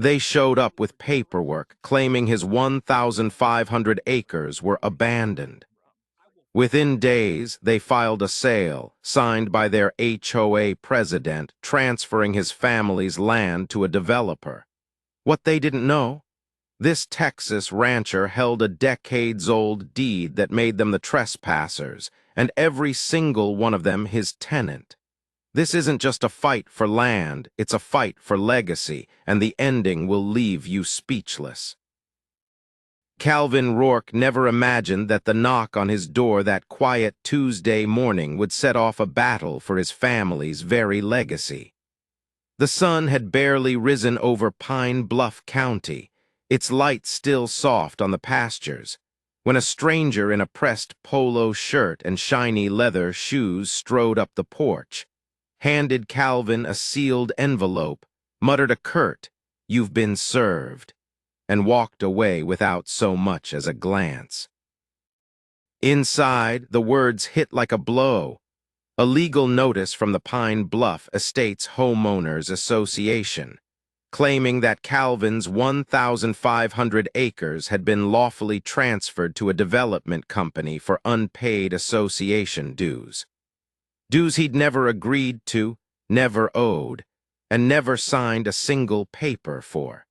They showed up with paperwork claiming his 1,500 acres were abandoned. Within days, they filed a sale, signed by their HOA president, transferring his family's land to a developer. What they didn't know? This Texas rancher held a decades-old deed that made them the trespassers, and every single one of them his tenant. This isn't just a fight for land, it's a fight for legacy, and the ending will leave you speechless. Calvin Roark never imagined that the knock on his door that quiet Tuesday morning would set off a battle for his family's very legacy. The sun had barely risen over Pine Bluff County, its light still soft on the pastures, when a stranger in a pressed polo shirt and shiny leather shoes strode up the porch, handed Calvin a sealed envelope, muttered a curt, "You've been served," and walked away without so much as a glance. Inside, the words hit like a blow. A legal notice from the Pine Bluff Estates Homeowners Association, claiming that Calvin's 1,500 acres had been lawfully transferred to a development company for unpaid association dues. Dues he'd never agreed to, never owed, and never signed a single paper for.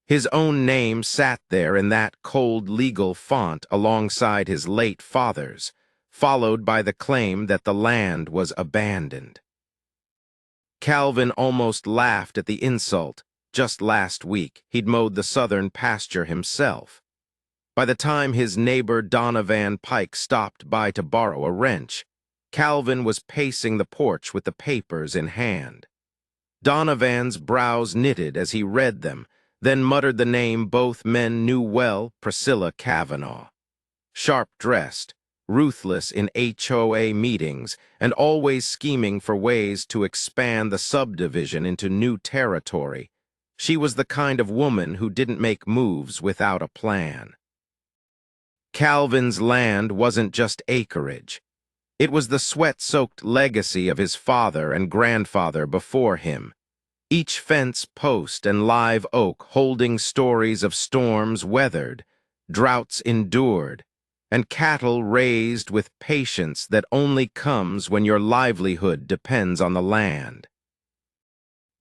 His own name sat there in that cold legal font alongside his late father's, followed by the claim that the land was abandoned. Calvin almost laughed at the insult. Just last week, he'd mowed the southern pasture himself. By the time his neighbor Donovan Pike stopped by to borrow a wrench, Calvin was pacing the porch with the papers in hand. Donovan's brows knitted as he read them, then muttered the name both men knew well, Priscilla Kavanaugh. Sharp-dressed, ruthless in HOA meetings, and always scheming for ways to expand the subdivision into new territory, she was the kind of woman who didn't make moves without a plan. Calvin's land wasn't just acreage. It was the sweat-soaked legacy of his father and grandfather before him, each fence post and live oak holding stories of storms weathered, droughts endured, and cattle raised with patience that only comes when your livelihood depends on the land.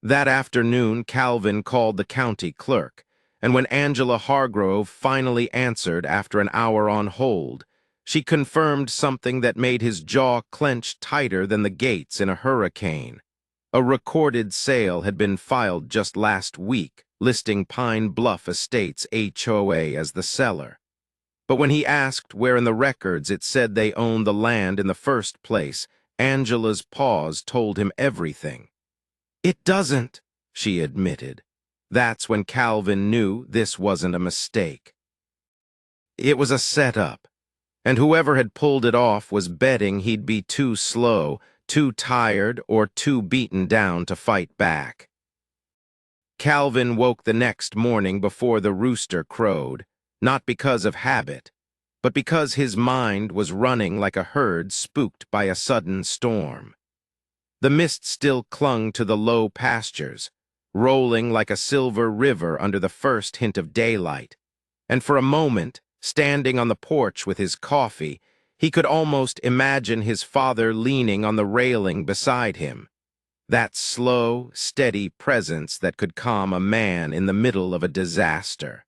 That afternoon, Calvin called the county clerk, and when Angela Hargrove finally answered after an hour on hold, she confirmed something that made his jaw clench tighter than the gates in a hurricane. A recorded sale had been filed just last week, listing Pine Bluff Estates HOA as the seller. But when he asked where in the records it said they owned the land in the first place, Angela's pause told him everything. "It doesn't," she admitted. That's when Calvin knew this wasn't a mistake. It was a setup, and whoever had pulled it off was betting he'd be too slow, too tired, or too beaten down to fight back. Calvin woke the next morning before the rooster crowed, not because of habit, but because his mind was running like a herd spooked by a sudden storm. The mist still clung to the low pastures, rolling like a silver river under the first hint of daylight, and for a moment, standing on the porch with his coffee, he could almost imagine his father leaning on the railing beside him, that slow, steady presence that could calm a man in the middle of a disaster.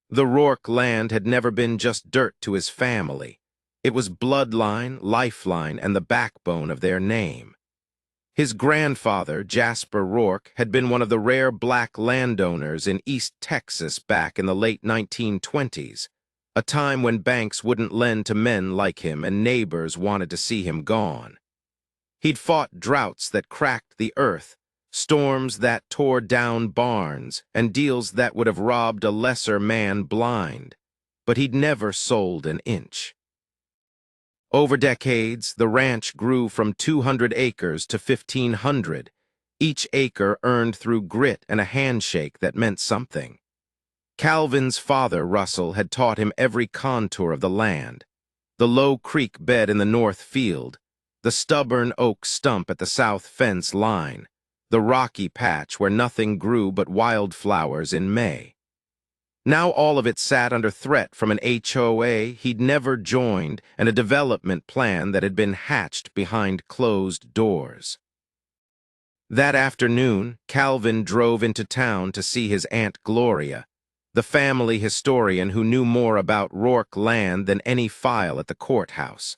The Roark land had never been just dirt to his family. It was bloodline, lifeline, and the backbone of their name. His grandfather, Jasper Roark, had been one of the rare black landowners in East Texas back in the late 1920s, a time when banks wouldn't lend to men like him and neighbors wanted to see him gone. He'd fought droughts that cracked the earth, storms that tore down barns, and deals that would have robbed a lesser man blind, but he'd never sold an inch. Over decades, the ranch grew from 200 acres to 1,500, each acre earned through grit and a handshake that meant something. Calvin's father, Russell, had taught him every contour of the land: the low creek bed in the north field, the stubborn oak stump at the south fence line, the rocky patch where nothing grew but wildflowers in May. Now all of it sat under threat from an HOA he'd never joined and a development plan that had been hatched behind closed doors. That afternoon, Calvin drove into town to see his Aunt Gloria, the family historian who knew more about Roark land than any file at the courthouse.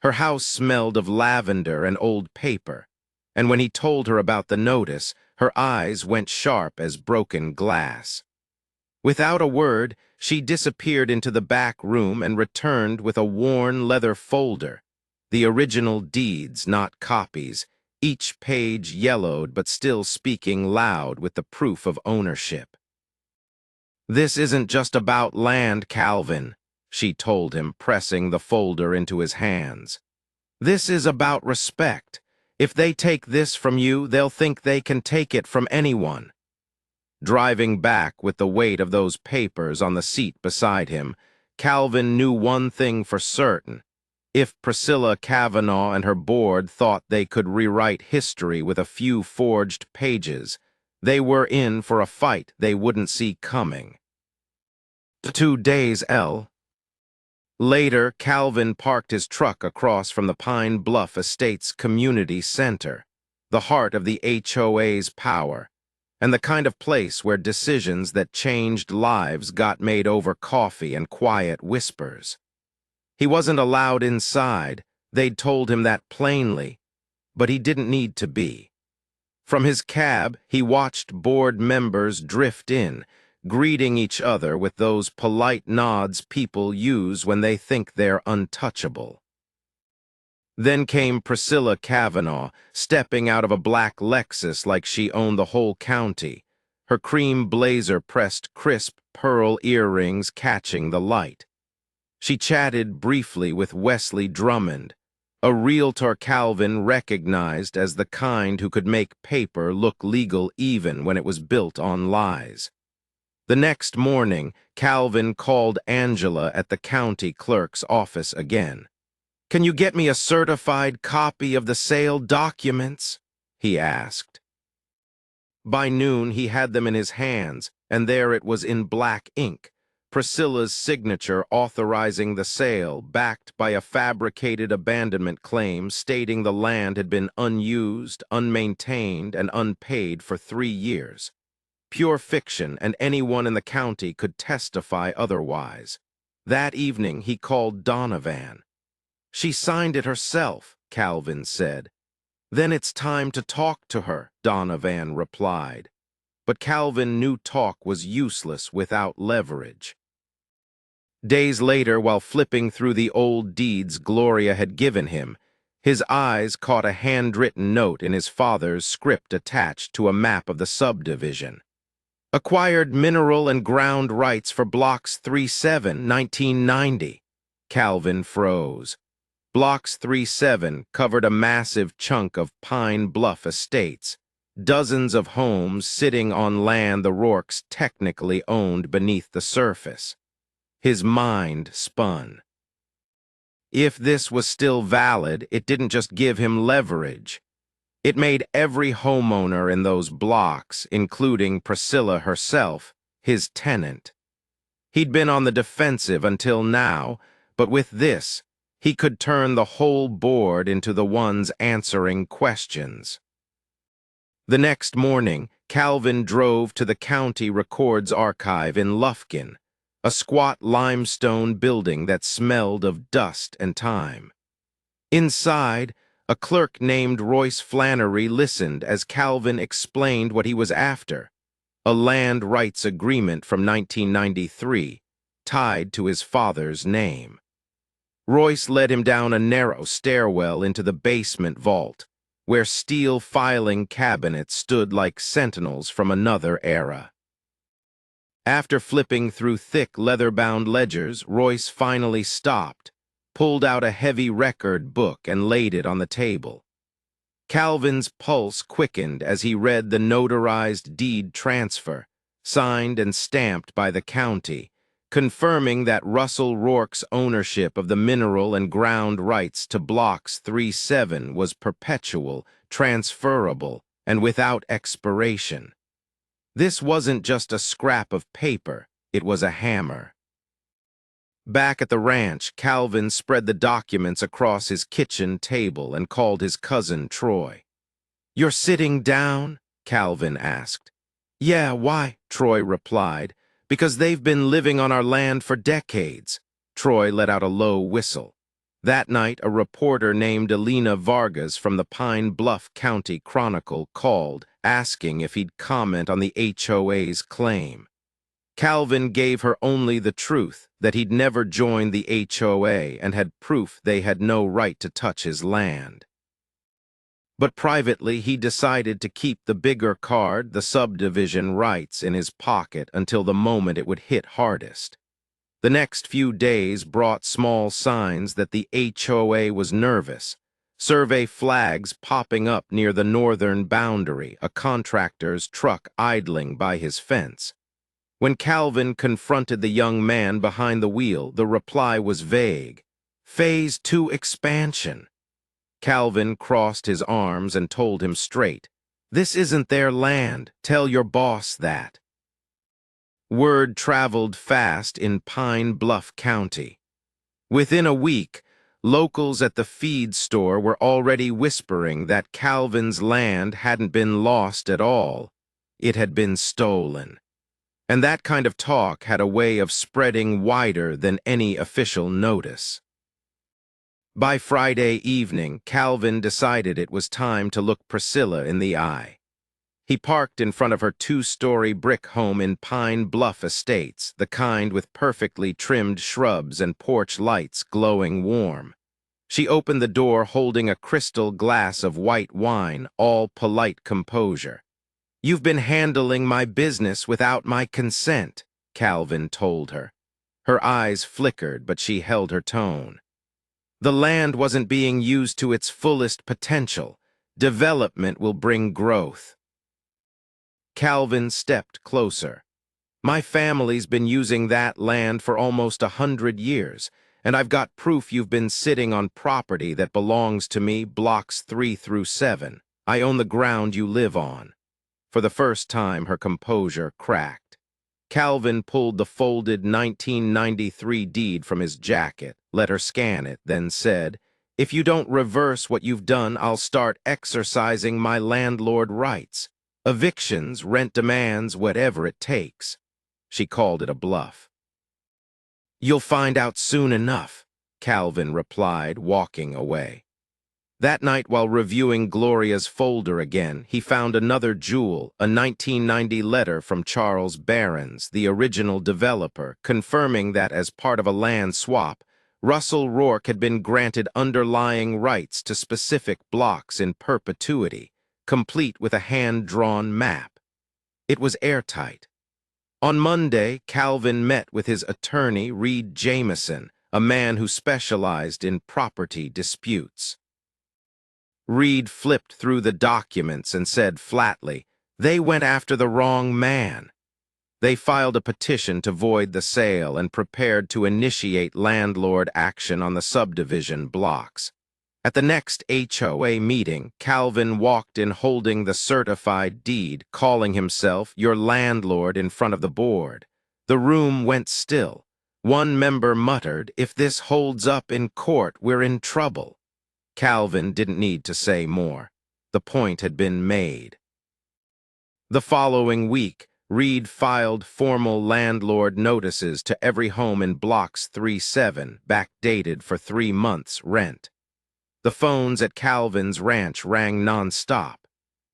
Her house smelled of lavender and old paper, and when he told her about the notice, her eyes went sharp as broken glass. Without a word, she disappeared into the back room and returned with a worn leather folder, the original deeds, not copies, each page yellowed but still speaking loud with the proof of ownership. "This isn't just about land, Calvin," she told him, pressing the folder into his hands. "This is about respect. If they take this from you, they'll think they can take it from anyone." Driving back with the weight of those papers on the seat beside him, Calvin knew one thing for certain. If Priscilla Kavanaugh and her board thought they could rewrite history with a few forged pages, they were in for a fight they wouldn't see coming. 2 days later, Calvin parked his truck across from the Pine Bluff Estates Community Center, the heart of the HOA's power, and the kind of place where decisions that changed lives got made over coffee and quiet whispers. He wasn't allowed inside, they'd told him that plainly, but he didn't need to be. From his cab, he watched board members drift in, greeting each other with those polite nods people use when they think they're untouchable. Then came Priscilla Kavanaugh, stepping out of a black Lexus like she owned the whole county, her cream blazer pressed crisp pearl earrings catching the light. She chatted briefly with Wesley Drummond, a realtor Calvin recognized as the kind who could make paper look legal even when it was built on lies. The next morning, Calvin called Angela at the county clerk's office again. "Can you get me a certified copy of the sale documents?" he asked. By noon, he had them in his hands, and there it was in black ink, Priscilla's signature authorizing the sale, backed by a fabricated abandonment claim stating the land had been unused, unmaintained, and unpaid for 3 years. Pure fiction, and anyone in the county could testify otherwise. That evening, he called Donovan. "She signed it herself," Calvin said. "Then it's time to talk to her," Donovan replied. But Calvin knew talk was useless without leverage. Days later, while flipping through the old deeds Gloria had given him, his eyes caught a handwritten note in his father's script attached to a map of the subdivision. "Acquired mineral and ground rights for Blocks 37, 1990. Calvin froze. Blocks 37 covered a massive chunk of Pine Bluff Estates, dozens of homes sitting on land the Roarks technically owned beneath the surface. His mind spun. If this was still valid, it didn't just give him leverage. It made every homeowner in those blocks, including Priscilla herself, his tenant. He'd been on the defensive until now, but with this, he could turn the whole board into the ones answering questions. The next morning, Calvin drove to the county records archive in Lufkin, a squat limestone building that smelled of dust and time. Inside, a clerk named Royce Flannery listened as Calvin explained what he was after, a land rights agreement from 1993, tied to his father's name. Royce led him down a narrow stairwell into the basement vault, where steel filing cabinets stood like sentinels from another era. After flipping through thick leather-bound ledgers, Royce finally stopped, pulled out a heavy record book and laid it on the table. Calvin's pulse quickened as he read the notarized deed transfer, signed and stamped by the county, confirming that Russell Roark's ownership of the mineral and ground rights to Blocks 37 was perpetual, transferable, and without expiration. This wasn't just a scrap of paper, it was a hammer. Back at the ranch, Calvin spread the documents across his kitchen table and called his cousin Troy. "You're sitting down?" Calvin asked. "Yeah, why?" Troy replied. "Because they've been living on our land for decades." Troy let out a low whistle. That night, a reporter named Elena Vargas from the Pine Bluff County Chronicle called, asking if he'd comment on the HOA's claim. Calvin gave her only the truth, that he'd never joined the HOA and had proof they had no right to touch his land. But privately, he decided to keep the bigger card, the subdivision rights, in his pocket until the moment it would hit hardest. The next few days brought small signs that the HOA was nervous. Survey flags popping up near the northern boundary, a contractor's truck idling by his fence. When Calvin confronted the young man behind the wheel, the reply was vague. Phase 2 expansion. Calvin crossed his arms and told him straight, "This isn't their land. Tell your boss that." Word traveled fast in Pine Bluff County. Within a week, locals at the feed store were already whispering that Calvin's land hadn't been lost at all. It had been stolen. And that kind of talk had a way of spreading wider than any official notice. By Friday evening, Calvin decided it was time to look Priscilla in the eye. He parked in front of her 2-story brick home in Pine Bluff Estates, the kind with perfectly trimmed shrubs and porch lights glowing warm. She opened the door holding a crystal glass of white wine, all polite composure. "You've been handling my business without my consent," Calvin told her. Her eyes flickered, but she held her tone. "The land wasn't being used to its fullest potential. Development will bring growth." Calvin stepped closer. "My family's been using that land for almost 100 years, and I've got proof you've been sitting on property that belongs to me, blocks 3 through 7. I own the ground you live on." For the first time, her composure cracked. Calvin pulled the folded 1993 deed from his jacket, let her scan it, then said, "If you don't reverse what you've done, I'll start exercising my landlord rights. Evictions, rent demands, whatever it takes." She called it a bluff. "You'll find out soon enough," Calvin replied, walking away. That night, while reviewing Gloria's folder again, he found another jewel, a 1990 letter from Charles Barons, the original developer, confirming that as part of a land swap, Russell Roark had been granted underlying rights to specific blocks in perpetuity, complete with a hand-drawn map. It was airtight. On Monday, Calvin met with his attorney, Reed Jameson, a man who specialized in property disputes. Reed flipped through the documents and said flatly, "They went after the wrong man." They filed a petition to void the sale and prepared to initiate landlord action on the subdivision blocks. At the next HOA meeting, Calvin walked in holding the certified deed, calling himself your landlord in front of the board. The room went still. One member muttered, "If this holds up in court, we're in trouble." Calvin didn't need to say more. The point had been made. The following week, Reed filed formal landlord notices to every home in blocks 3-7, backdated for 3 months' rent. The phones at Calvin's ranch rang nonstop.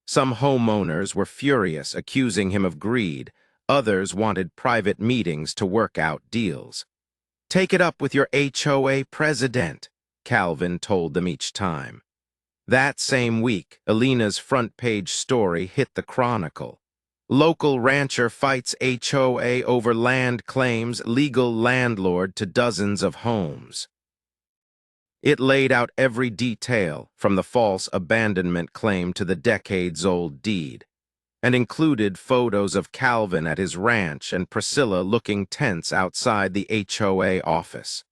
Some homeowners were furious, accusing him of greed. Others wanted private meetings to work out deals. "Take it up with your HOA president," Calvin told them each time. That same week, Elena's front-page story hit the Chronicle. Local rancher fights HOA over land claims, legal landlord to dozens of homes. It laid out every detail, from the false abandonment claim to the decades-old deed, and included photos of Calvin at his ranch and Priscilla looking tense outside the HOA office.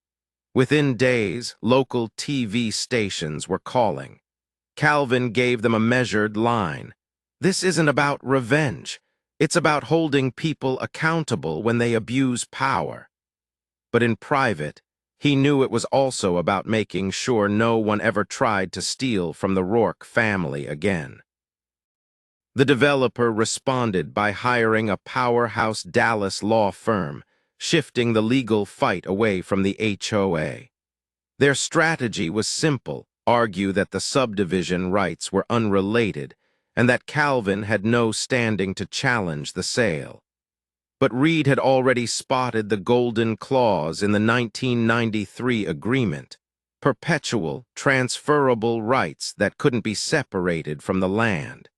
Within days, local TV stations were calling. Calvin gave them a measured line. This isn't about revenge. It's about holding people accountable when they abuse power. But in private, he knew it was also about making sure no one ever tried to steal from the Roark family again. The developer responded by hiring a powerhouse Dallas law firm, shifting the legal fight away from the HOA. Their strategy was simple: argue that the subdivision rights were unrelated and that Calvin had no standing to challenge the sale. But Reed had already spotted the golden clause in the 1993 agreement: perpetual, transferable rights that couldn't be separated from the land.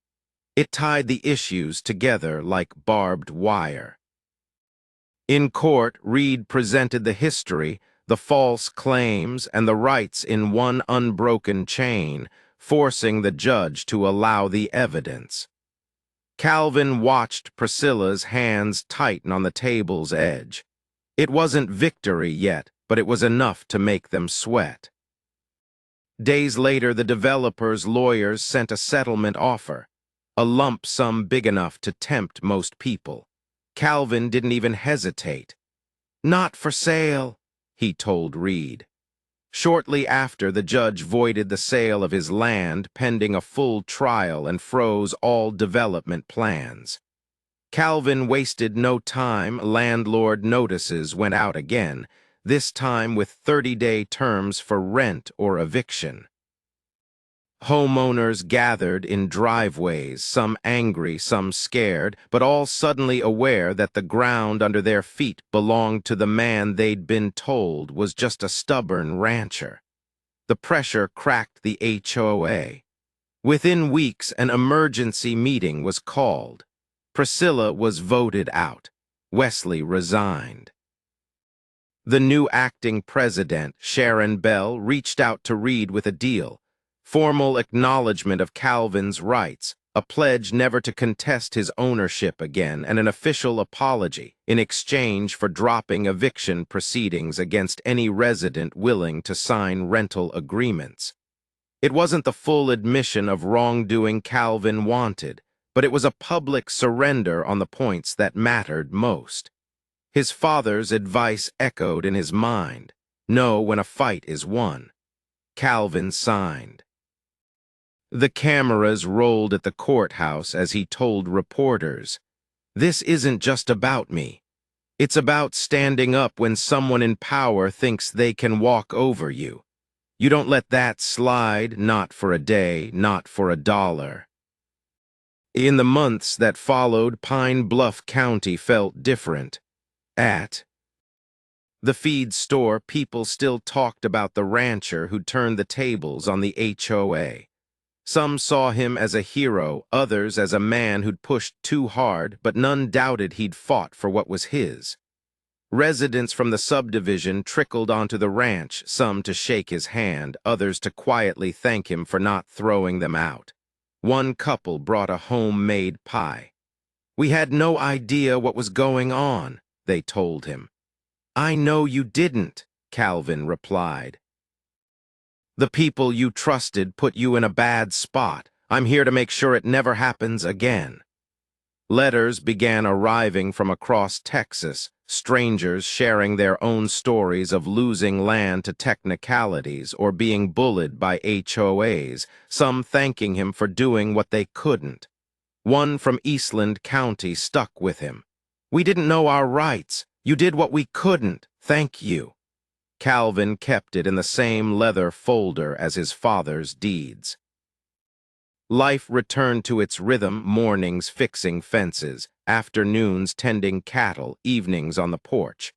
It tied the issues together like barbed wire. In court, Reed presented the history, the false claims, and the rights in one unbroken chain, forcing the judge to allow the evidence. Calvin watched Priscilla's hands tighten on the table's edge. It wasn't victory yet, but it was enough to make them sweat. Days later, the developer's lawyers sent a settlement offer, a lump sum big enough to tempt most people. Calvin didn't even hesitate. "Not for sale," he told Reed. Shortly after, the judge voided the sale of his land pending a full trial and froze all development plans. Calvin wasted no time. Landlord notices went out again, this time with 30-day terms for rent or eviction. Homeowners gathered in driveways, some angry, some scared, but all suddenly aware that the ground under their feet belonged to the man they'd been told was just a stubborn rancher. The pressure cracked the HOA. Within weeks, an emergency meeting was called. Priscilla was voted out. Wesley resigned. The new acting president, Sharon Bell, reached out to Reed with a deal: formal acknowledgement of Calvin's rights, a pledge never to contest his ownership again, and an official apology in exchange for dropping eviction proceedings against any resident willing to sign rental agreements. It wasn't the full admission of wrongdoing Calvin wanted, but it was a public surrender on the points that mattered most. His father's advice echoed in his mind: know when a fight is won. Calvin signed. The cameras rolled at the courthouse as he told reporters, "This isn't just about me. It's about standing up when someone in power thinks they can walk over you. You don't let that slide, not for a day, not for $1." In the months that followed, Pine Bluff County felt different. At the feed store, people still talked about the rancher who turned the tables on the HOA. Some saw him as a hero, others as a man who'd pushed too hard, but none doubted he'd fought for what was his. Residents from the subdivision trickled onto the ranch, some to shake his hand, others to quietly thank him for not throwing them out. One couple brought a homemade pie. "We had no idea what was going on," they told him. "I know you didn't," Calvin replied. "The people you trusted put you in a bad spot. I'm here to make sure it never happens again." Letters began arriving from across Texas, strangers sharing their own stories of losing land to technicalities or being bullied by HOAs, some thanking him for doing what they couldn't. One from Eastland County stuck with him. "We didn't know our rights. You did what we couldn't. Thank you." Calvin kept it in the same leather folder as his father's deeds. Life returned to its rhythm: mornings fixing fences, afternoons tending cattle, evenings on the porch.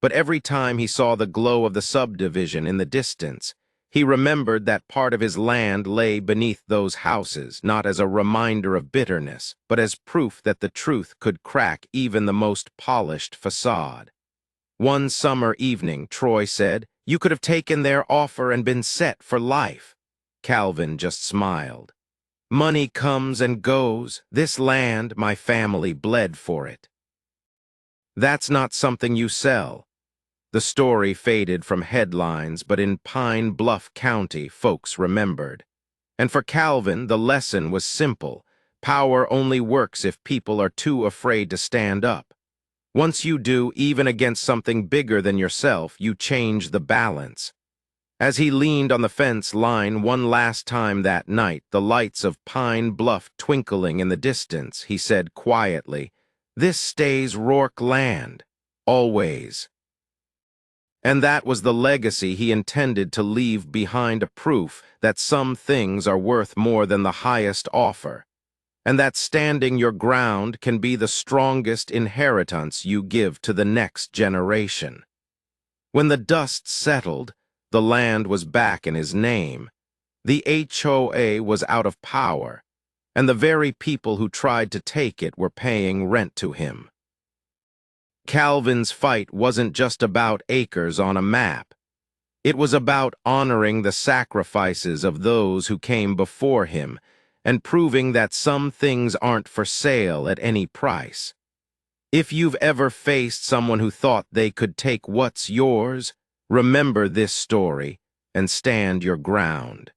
But every time he saw the glow of the subdivision in the distance, he remembered that part of his land lay beneath those houses, not as a reminder of bitterness, but as proof that the truth could crack even the most polished facade. One summer evening, Troy said, "You could have taken their offer and been set for life." Calvin just smiled. "Money comes and goes. This land, my family bled for it." That's not something you sell. The story faded from headlines, but in Pine Bluff County, folks remembered. And for Calvin, the lesson was simple: Power only works if people are too afraid to stand up. Once you do, even against something bigger than yourself, you change the balance. As he leaned on the fence line one last time that night, the lights of Pine Bluff twinkling in the distance, he said quietly, "This stays Roark land. Always." And that was the legacy he intended to leave behind, a proof that some things are worth more than the highest offer, and that standing your ground can be the strongest inheritance you give to the next generation. When the dust settled, the land was back in his name. The HOA was out of power, and the very people who tried to take it were paying rent to him. Calvin's fight wasn't just about acres on a map. It was about honoring the sacrifices of those who came before him and proving that some things aren't for sale at any price. If you've ever faced someone who thought they could take what's yours, remember this story and stand your ground.